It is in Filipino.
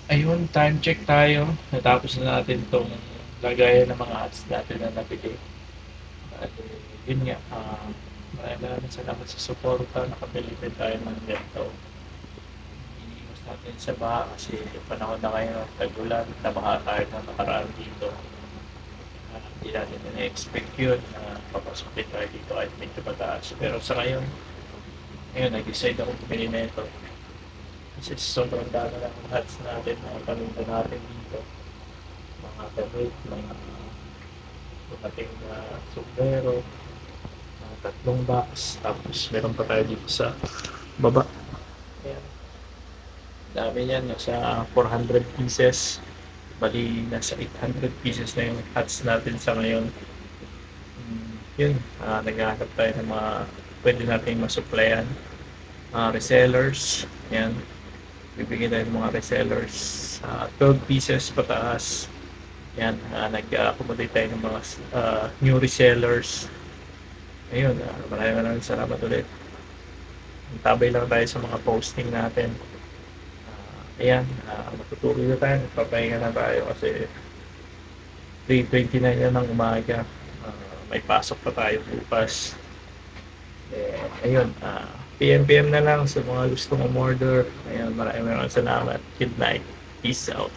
Ayun, time check tayo. Natapos na natin tong lagayan ng mga ads natin na nabili. At yun nga, maraming salamat sa suporta. Nakabili din tayo ng ganito. Iniiwas natin sa baha kasi panahon na kayo ng tag-ulan. Nabaha tayo na nakaraan dito. Hindi natin na-expect yun na papasok din tayo dito kahit medyo mataas. Pero sa ngayon, nag-decide ako bumili na ito. Kasi sobrang dami ng ads natin, mga paninda natin dito. Mga damit, mga dumating na sombrero, mga tatlong box, tapos meron pa tayo dito sa baba. Ayan. Dami yan, nasa 400 pieces. Bali, nasa 800 pieces na yung hats natin sa ngayon. Yun, naghahanap tayo ng mga pwede natin masuplayan. Mga resellers, yan. Bibigyan tayo ng mga resellers sa 12 pieces pataas. Yan, nag-accommodate tayo ng mga new resellers. Ayun, maraming salamat ulit. Tabay lang tayo sa mga posting natin. Ayan, matutuloy na tayo. Magpapahinga na tayo kasi 3:29 na ng umaga. May pasok pa tayo bukas. Ayun, PM na lang sa mga gustong umorder. Ayun, maraming salamat. Good night. Peace out.